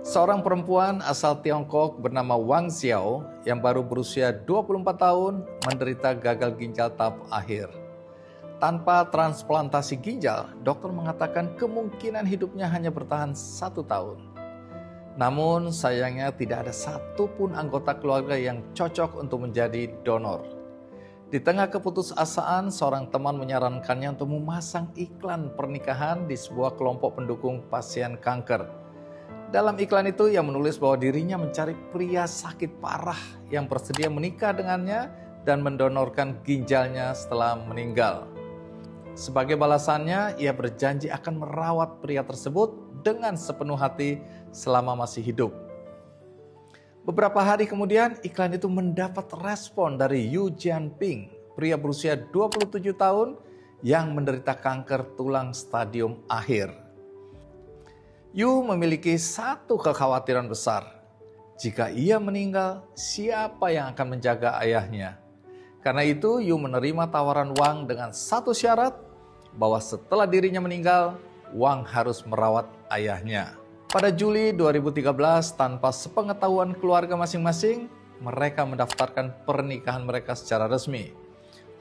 Seorang perempuan asal Tiongkok bernama Wang Xiao yang baru berusia 24 tahun menderita gagal ginjal tahap akhir. Tanpa transplantasi ginjal, dokter mengatakan kemungkinan hidupnya hanya bertahan 1 tahun. Namun sayangnya tidak ada satupun anggota keluarga yang cocok untuk menjadi donor. Di tengah keputusasaan, seorang teman menyarankannya untuk memasang iklan pernikahan di sebuah kelompok pendukung pasien kanker. Dalam iklan itu ia menulis bahwa dirinya mencari pria sakit parah yang bersedia menikah dengannya dan mendonorkan ginjalnya setelah meninggal. Sebagai balasannya, ia berjanji akan merawat pria tersebut dengan sepenuh hati selama masih hidup. Beberapa hari kemudian, iklan itu mendapat respon dari Yu Jianping, pria berusia 27 tahun yang menderita kanker tulang stadium akhir. Yu memiliki satu kekhawatiran besar. Jika ia meninggal, siapa yang akan menjaga ayahnya? Karena itu, Yu menerima tawaran Wang dengan satu syarat, bahwa setelah dirinya meninggal, Wang harus merawat ayahnya. Pada Juli 2013, tanpa sepengetahuan keluarga masing-masing, mereka mendaftarkan pernikahan mereka secara resmi.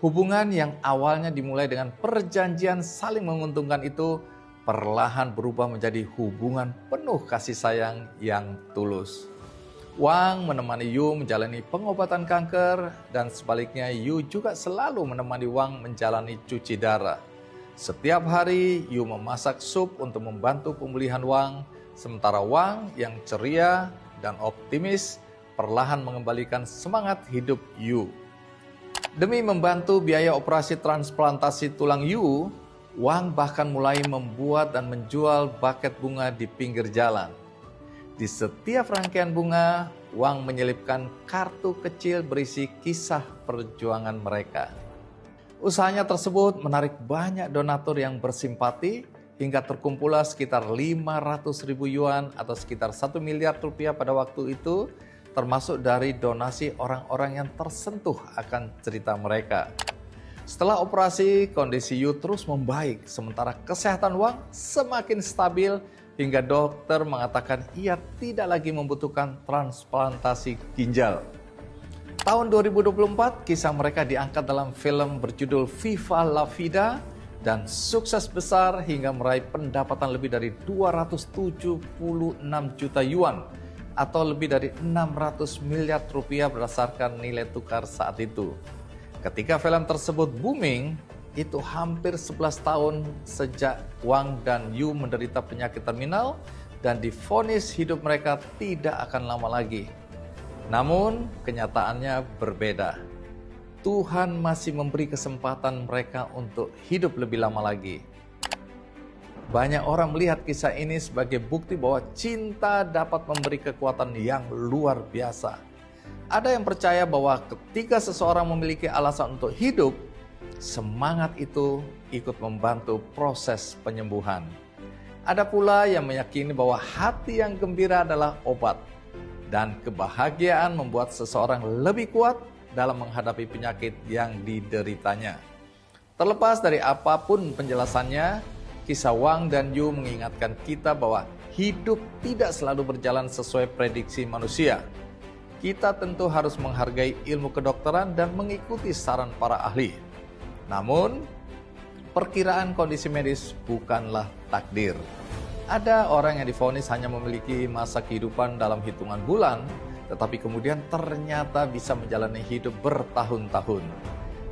Hubungan yang awalnya dimulai dengan perjanjian saling menguntungkan itu perlahan berubah menjadi hubungan penuh kasih sayang yang tulus. Wang menemani Yu menjalani pengobatan kanker, dan sebaliknya Yu juga selalu menemani Wang menjalani cuci darah. Setiap hari Yu memasak sup untuk membantu pemulihan Wang, sementara Wang yang ceria dan optimis perlahan mengembalikan semangat hidup Yu. Demi membantu biaya operasi transplantasi tulang Yu, Wang bahkan mulai membuat dan menjual buket bunga di pinggir jalan. Di setiap rangkaian bunga, Wang menyelipkan kartu kecil berisi kisah perjuangan mereka. Usahanya tersebut menarik banyak donatur yang bersimpati hingga terkumpullah sekitar 500.000 yuan atau sekitar 1 miliar rupiah pada waktu itu, termasuk dari donasi orang-orang yang tersentuh akan cerita mereka. Setelah operasi, kondisi Yu terus membaik, sementara kesehatan Wang semakin stabil hingga dokter mengatakan ia tidak lagi membutuhkan transplantasi ginjal. Tahun 2024, kisah mereka diangkat dalam film berjudul Viva la Vida dan sukses besar hingga meraih pendapatan lebih dari 276 juta yuan atau lebih dari 600 miliar rupiah berdasarkan nilai tukar saat itu. Ketika film tersebut booming, itu hampir 11 tahun sejak Wang dan Yu menderita penyakit terminal dan divonis hidup mereka tidak akan lama lagi. Namun, kenyataannya berbeda. Tuhan masih memberi kesempatan mereka untuk hidup lebih lama lagi. Banyak orang melihat kisah ini sebagai bukti bahwa cinta dapat memberi kekuatan yang luar biasa. Ada yang percaya bahwa ketika seseorang memiliki alasan untuk hidup, semangat itu ikut membantu proses penyembuhan. Ada pula yang meyakini bahwa hati yang gembira adalah obat, dan kebahagiaan membuat seseorang lebih kuat dalam menghadapi penyakit yang dideritanya. Terlepas dari apapun penjelasannya, kisah Wang dan Yu mengingatkan kita bahwa hidup tidak selalu berjalan sesuai prediksi manusia. Kita tentu harus menghargai ilmu kedokteran dan mengikuti saran para ahli. Namun, perkiraan kondisi medis bukanlah takdir. Ada orang yang divonis hanya memiliki masa kehidupan dalam hitungan bulan, tetapi kemudian ternyata bisa menjalani hidup bertahun-tahun.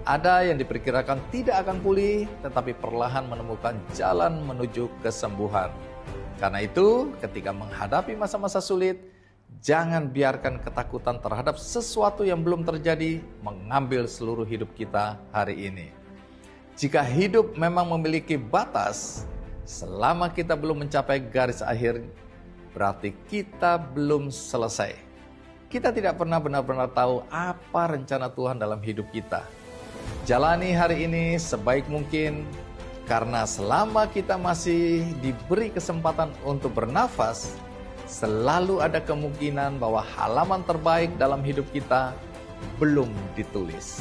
Ada yang diperkirakan tidak akan pulih, tetapi perlahan menemukan jalan menuju kesembuhan. Karena itu, ketika menghadapi masa-masa sulit, jangan biarkan ketakutan terhadap sesuatu yang belum terjadi mengambil seluruh hidup kita hari ini. Jika hidup memang memiliki batas, selama kita belum mencapai garis akhir, berarti kita belum selesai. Kita tidak pernah benar-benar tahu apa rencana Tuhan dalam hidup kita. Jalani hari ini sebaik mungkin, karena selama kita masih diberi kesempatan untuk bernafas, selalu ada kemungkinan bahwa halaman terbaik dalam hidup kita belum ditulis.